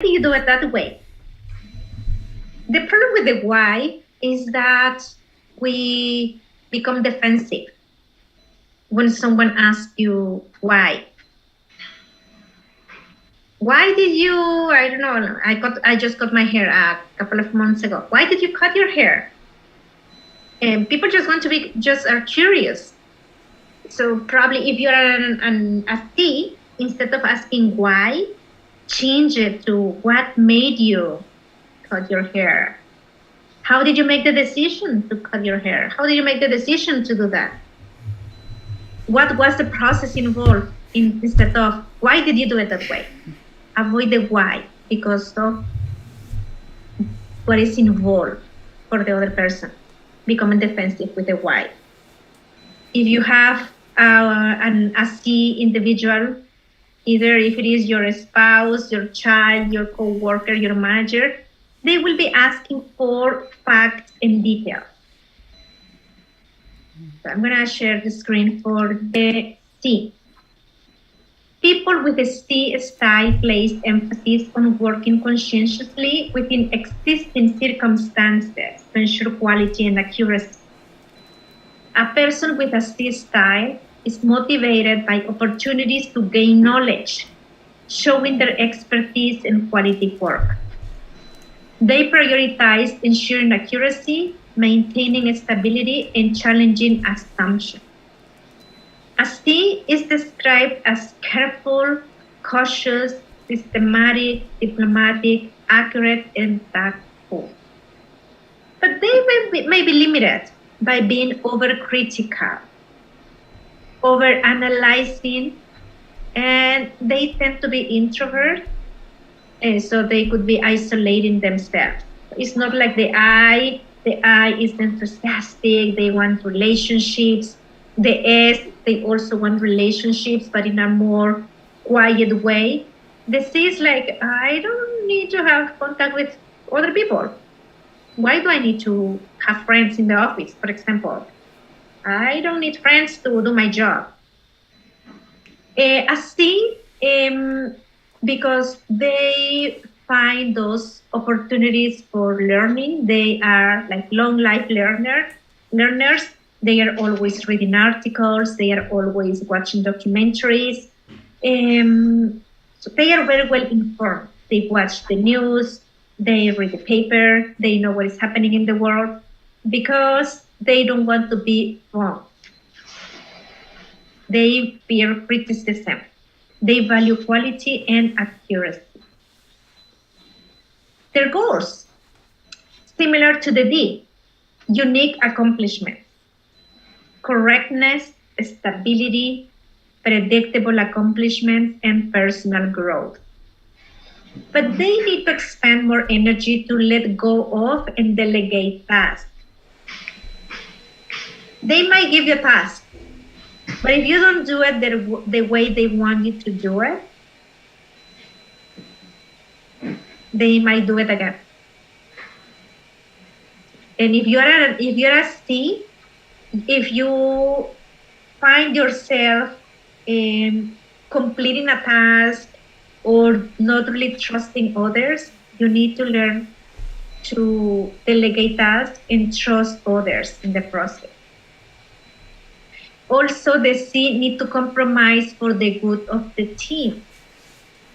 do you do it that way? The problem with the why is that we become defensive when someone asks you why. Why did you, I don't know, I just cut my hair a couple of months ago. Why did you cut your hair? And people just want to be, just are curious. So probably if you're a C, instead of asking why, change it to what made you cut your hair? How did you make the decision to cut your hair? How did you make the decision to do that? What was the process involved instead of why did you do it that way? Avoid the why because of what is involved for the other person. Becoming defensive with the why. If you have a C individual, either if it is your spouse, your child, your co-worker, your manager, they will be asking for facts and details. So I'm going to share the screen for the C. People with a C style place emphasis on working conscientiously within existing circumstances to ensure quality and accuracy. A person with a C style is motivated by opportunities to gain knowledge, showing their expertise and quality work. They prioritize ensuring accuracy, maintaining stability, and challenging assumptions. A C is described as careful, cautious, systematic, diplomatic, accurate, and tactful. But they may be limited by being overcritical, overanalyzing, and they tend to be introverts, and so they could be isolating themselves. It's not like the I is enthusiastic, they want relationships. The S, they also want relationships, but in a more quiet way. The C is like, I don't need to have contact with other people. Why do I need to have friends in the office, for example? I don't need friends to do my job. A C, because they find those opportunities for learning. They are like long life learners. They are always reading articles. They are always watching documentaries. So they are very well informed. They watch the news. They read the paper. They know what is happening in the world because they don't want to be wrong. They fear criticism. They value quality and accuracy. Their goals, similar to the D, unique accomplishments, correctness, stability, predictable accomplishments, and personal growth. But they need to expend more energy to let go of and delegate tasks. They might give you a task, but if you don't do it the way they want you to do it, they might do it again. And if you're a C, if you find yourself completing a task or not really trusting others, you need to learn to delegate tasks and trust others in the process. Also, the C need to compromise for the good of the team.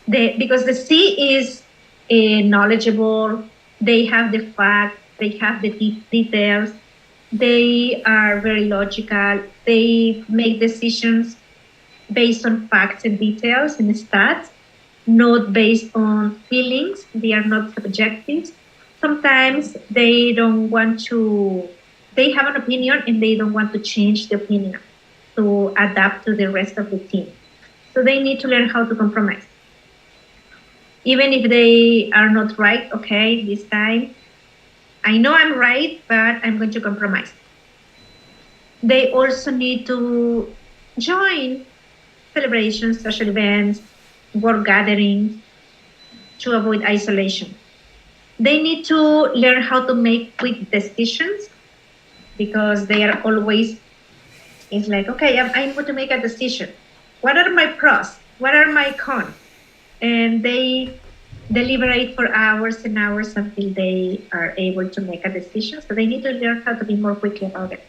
Because the C is knowledgeable, they have the facts, they have the details, they are very logical, they make decisions based on facts and details and stats, not based on feelings. They are not subjective. Sometimes they don't want to, they have an opinion and they don't want to change the opinion to adapt to the rest of the team. So they need to learn how to compromise. Even if they are not right, okay, this time, I know I'm right, but I'm going to compromise. They also need to join celebrations, social events, work gatherings to avoid isolation. They need to learn how to make quick decisions because they are always, it's like, okay, I'm going to make a decision. What are my pros? What are my cons? And they deliberate for hours and hours until they are able to make a decision. So they need to learn how to be more quickly about it.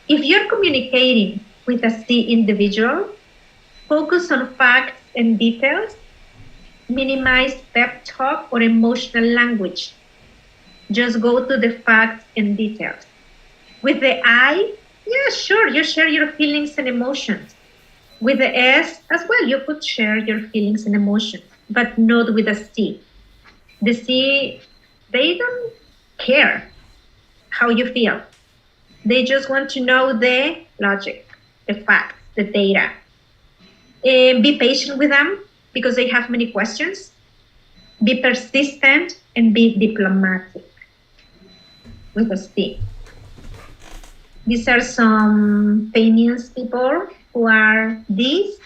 If you're communicating with a C individual, focus on facts and details, minimize pep talk or emotional language. Just go to the facts and details. With the I, yeah, sure, you share your feelings and emotions. With the S as well, you could share your feelings and emotions, but not with the C. The C, they don't care how you feel. They just want to know the logic, the facts, the data. Be patient with them because they have many questions. Be persistent and be diplomatic with a C. These are some famous people who are Ds,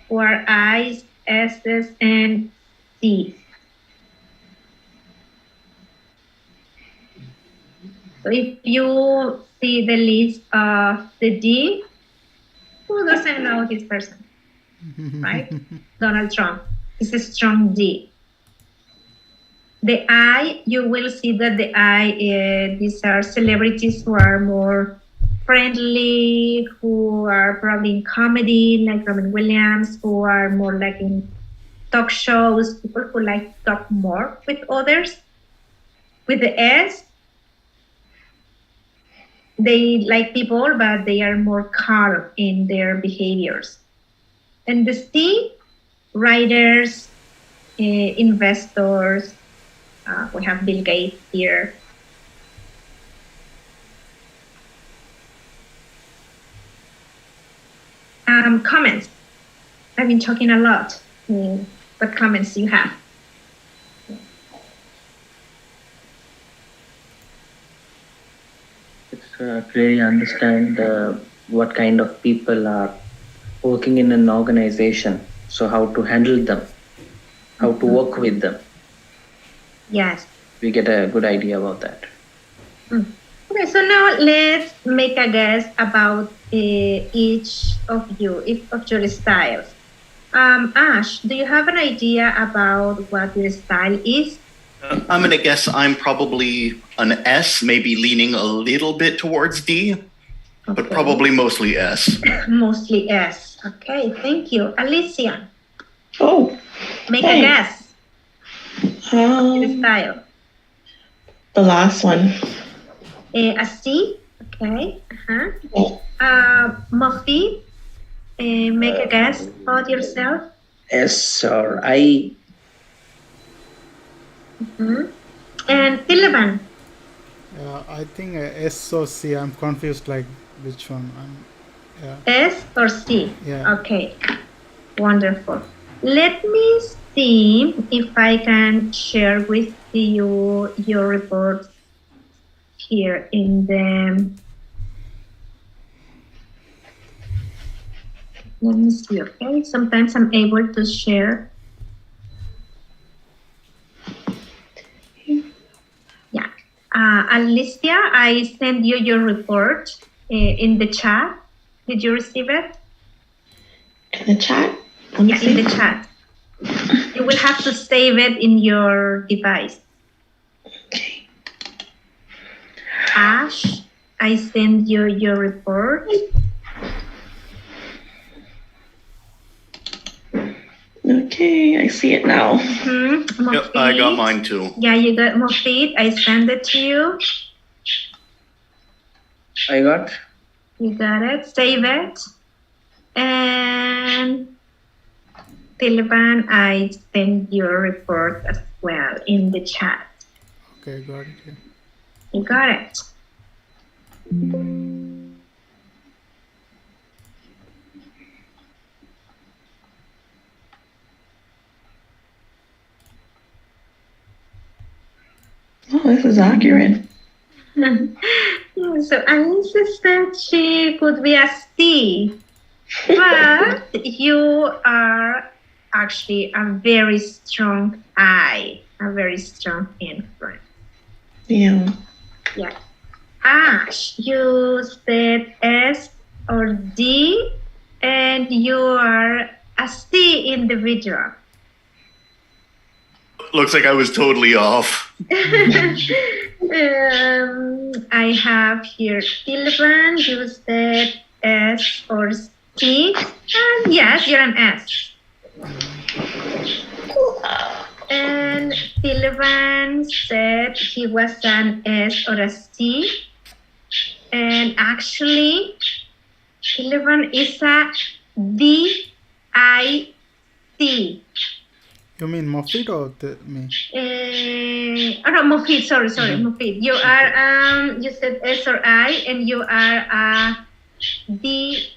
who are Is, S's, and C's. So if you see the list of the D, who doesn't know this person, right? Donald Trump is a strong D. The I, you will see that the I, these are celebrities who are more friendly, who are probably in comedy, like Robin Williams, who are more like in talk shows, people who like to talk more with others. With the S, they like people, but they are more calm in their behaviors. And the C, writers, investors, we have Bill Gates here. Comments. I've been talking a lot. What comments do you have? It's really understand what kind of people are working in an organization. So how to handle them, how to work with them. Yes. We get a good idea about that. Okay, so now let's make a guess about each of you, each of your styles. Ash, do you have an idea about what your style is? I'm going to guess I'm probably an S, maybe leaning a little bit towards D, but probably mostly S. Mostly S. Okay, thank you. Alicia. Oh. Make a guess. Your style. The last one. A C. Okay. Mofi, make a guess about yourself. S or I. And Tilavan. I think S or C. I'm confused like which one. S or C? Yeah. Okay. Wonderful. Let me see if I can share with you your report here in the... Let me see, okay? Sometimes I'm able to share. Yeah. Alicia, I sent you your report in the chat. Did you receive it? In the chat? Yeah, in the chat. You will have to save it in your device. Okay. Ash, I sent you your report. Okay, I see it now. Yep, I got mine too. Yeah, you got Mofid. I sent it to you. I got. You got it. Save it. And Tilban, I sent your report as well in the chat. Okay, got it. Yeah. You got it. Oh, this is accurate. So Anissa said she could be a C, but you are actually a very strong I, a very strong influence. Yeah. Yeah. Ash, you said S or D, and you are a C individual. Looks like I was totally off. I have here Sylvan. You said S or C. And yes, you're an S. And Sylvan said he was an S or a C. And actually, Sylvan is a DIC. You mean Moffitt or me? No, Moffitt, sorry, Moffitt. You are, you said S or I, and you are a DIC.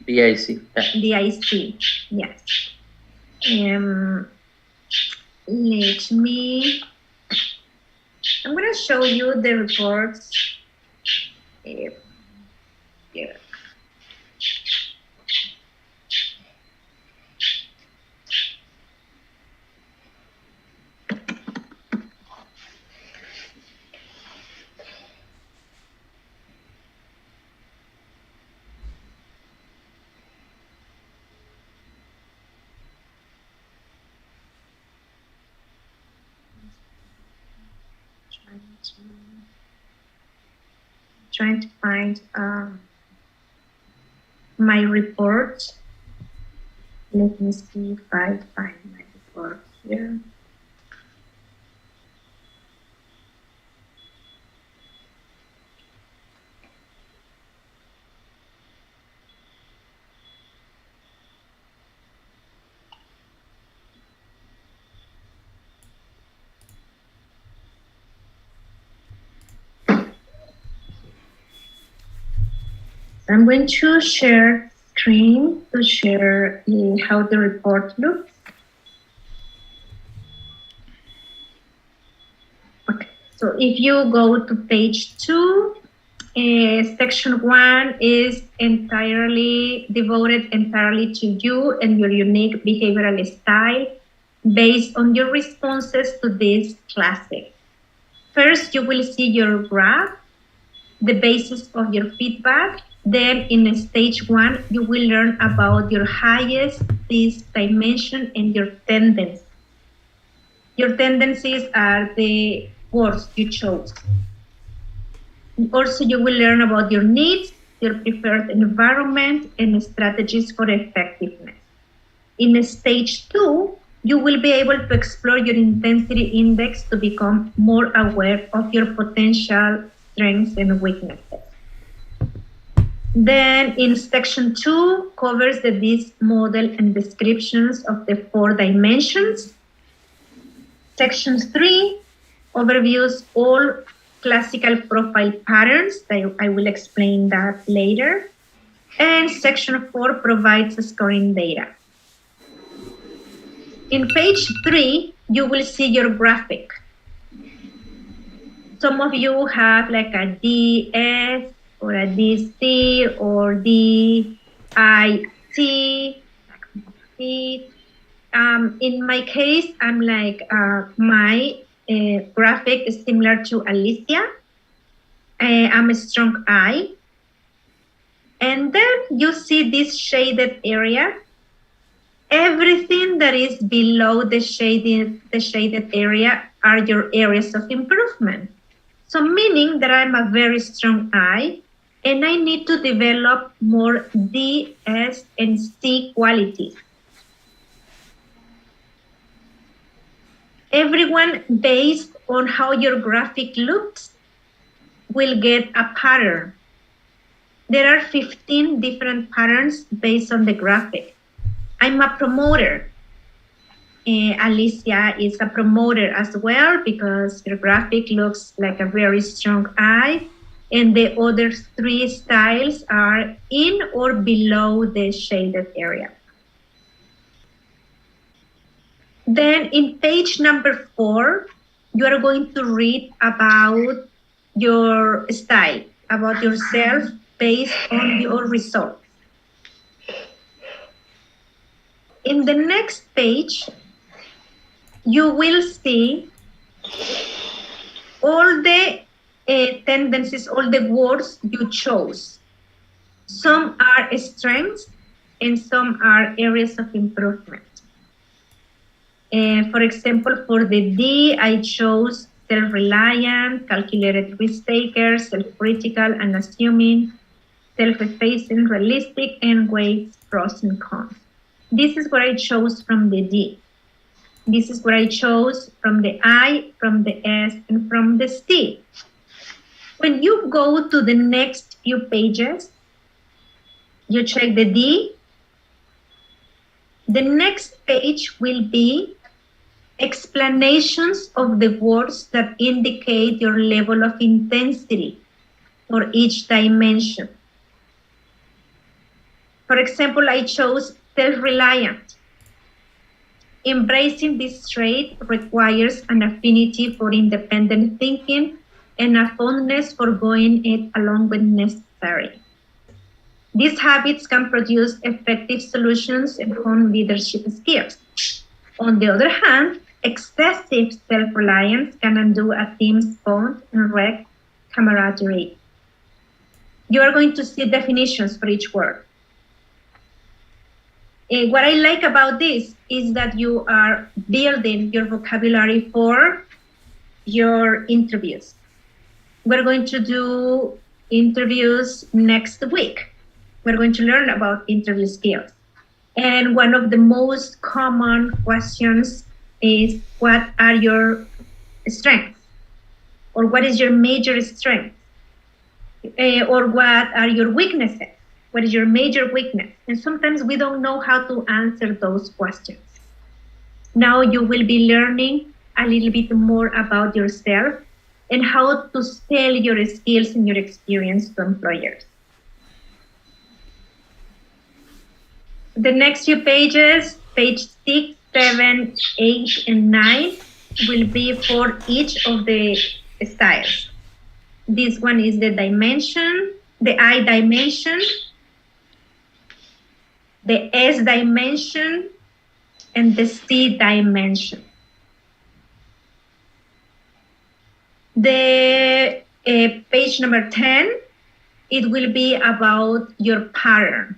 DIC. DIC, yes. Let me, I'm going to show you the reports. Here. Trying to find my report. Let me see if I find my report here. I'm going to share screen to share how the report looks. Okay, so if you go to page 2, section 1 is entirely devoted to you and your unique behavioral style based on your responses to this classic. First, you will see your graph, the basis of your feedback. Then in stage 1, you will learn about your highest DiSC dimension and your tendencies. Your tendencies are the words you chose. Also, you will learn about your needs, your preferred environment, and strategies for effectiveness. In stage 2, you will be able to explore your intensity index to become more aware of your potential strengths and weaknesses. Then in section 2 covers the DiSC model and descriptions of the 4 dimensions. Section 3 overviews all classical profile patterns. I will explain that later. And section 4 provides scoring data. In page 3, you will see your graphic. Some of you have like a DS, or a DiSC, or DIC. In my case, I'm like, my graphic is similar to Alicia. I'm a strong I. And then you see this shaded area. Everything that is below the shaded area are your areas of improvement. So meaning that I'm a very strong I, and I need to develop more D, S, and C qualities. Everyone, based on how your graphic looks, will get a pattern. There are 15 different patterns based on the graphic. I'm a promoter. Alicia is a promoter as well because her graphic looks like a very strong I. And the other 3 styles are in or below the shaded area. Then in page number 4, you are going to read about your style, about yourself based on your results. In the next page, you will see all the tendencies, all the words you chose. Some are strengths and some are areas of improvement. For example, for the D, I chose self-reliant, calculated risk-taker, self-critical, unassuming, self-effacing, realistic, and weighs pros and cons. This is what I chose from the D. This is what I chose from the I, from the S, and from the C. When you go to the next few pages, you check the D. The next page will be explanations of the words that indicate your level of intensity for each dimension. For example, I chose self-reliant. Embracing this trait requires an affinity for independent thinking and a fondness for going it along when necessary. These habits can produce effective solutions and hone leadership skills. On the other hand, excessive self-reliance can undo a team's bond and wreck camaraderie. You are going to see definitions for each word. What I like about this is that you are building your vocabulary for your interviews. We're going to do interviews next week. We're going to learn about interview skills. And one of the most common questions is, what are your strengths? Or what is your major strength? Or what are your weaknesses? What is your major weakness? And sometimes we don't know how to answer those questions. Now you will be learning a little bit more about yourself and how to sell your skills and your experience to employers. The next few pages, page 6, 7, 8, and 9, will be for each of the styles. This one is the dimension, the I dimension, the S dimension, and the C dimension. The page number 10, it will be about your pattern.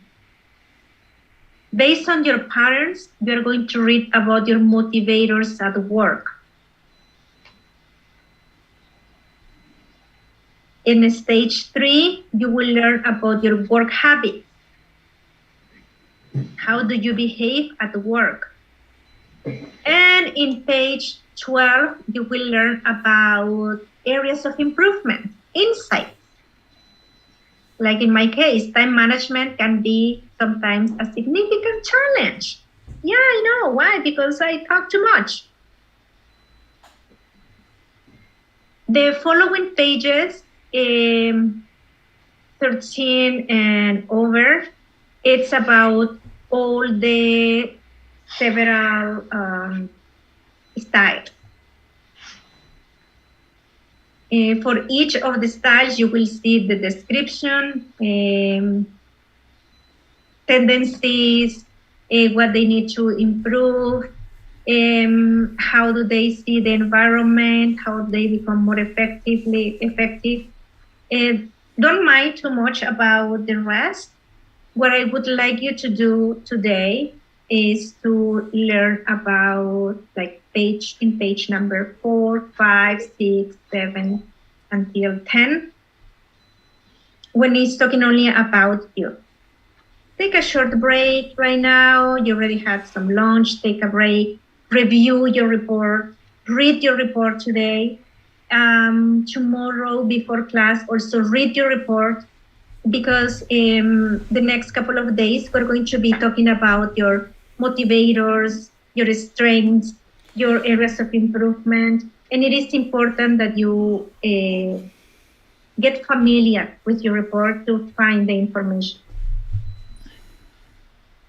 Based on your patterns, you're going to read about your motivators at work. In stage 3, you will learn about your work habits. How do you behave at work? And in page 12, you will learn about areas of improvement, insights. Like in my case, time management can be sometimes a significant challenge. Yeah, I know. Why? Because I talk too much. The following pages, 13 and over, it's about all the several styles. For each of the styles, you will see the description, tendencies, what they need to improve, how do they see the environment, how they become more effective. Don't mind too much about the rest. What I would like you to do today is to learn about page number 4, 5, 6, 7, until 10, when it's talking only about you. Take a short break right now. You already had some lunch. Take a break. Review your report. Read your report today. Tomorrow before class, also read your report, because the next couple of days, we're going to be talking about your motivators, your strengths, your areas of improvement. And it is important that you get familiar with your report to find the information.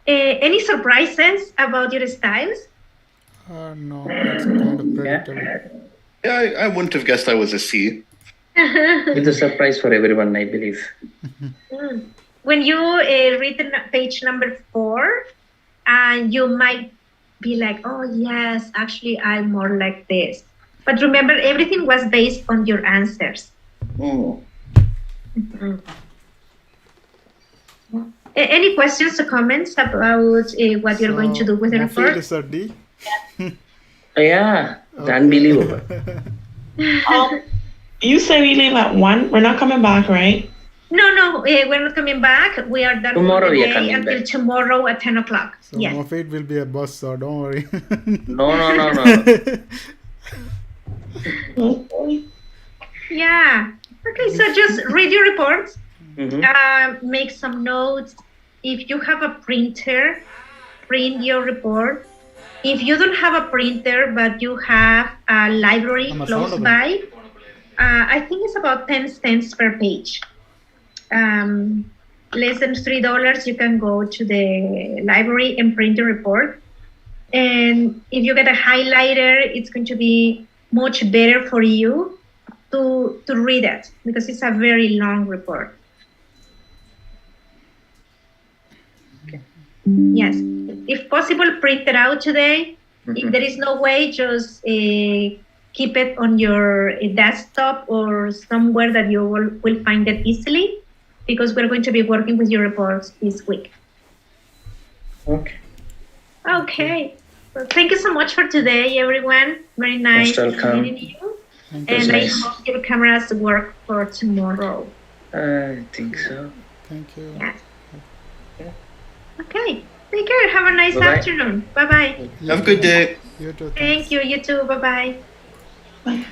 Any surprises about your styles? No, that's kind of predictable. Yeah, I wouldn't have guessed I was a C. It's a surprise for everyone, I believe. When you read page number 4, you might be like, oh yes, actually I'm more like this. But remember, everything was based on your answers. Any questions or comments about what you're going to do with the Moffitt report? is a D. Yeah, it's unbelievable. You say we leave at 1. We're not coming back, right? No, we're not coming back. We are done Tomorrow for the we are day coming until back. tomorrow at 10 o'clock. So Yes. Moffitt will be a boss, so don't worry. No. Okay. Yeah. Okay, so just read your reports, Mm-hmm. make some notes. If you have a printer, print your report. If you don't have a printer, but you have a library I'm a close sound by, I think it's about 10 cents per page. Less than $3, you can go to the library and print a report. And if you get a highlighter, it's going to be much better for you to read it because it's a very long report. Okay. Yes, if possible, print it out today. If there is no way, just keep it on your desktop or somewhere that you will find it easily, because we're going to be working with your reports this week. Okay. Okay. Well, thank you so much for today, everyone. Very nice Most welcome. meeting you. Thank And you. I nice. hope your cameras work for tomorrow. I think so. Thank you. Yes. Okay. Take care. Have a nice Bye-bye. afternoon. Bye-bye. Have a good day. You too. Thank you. You too. Bye-bye. Bye.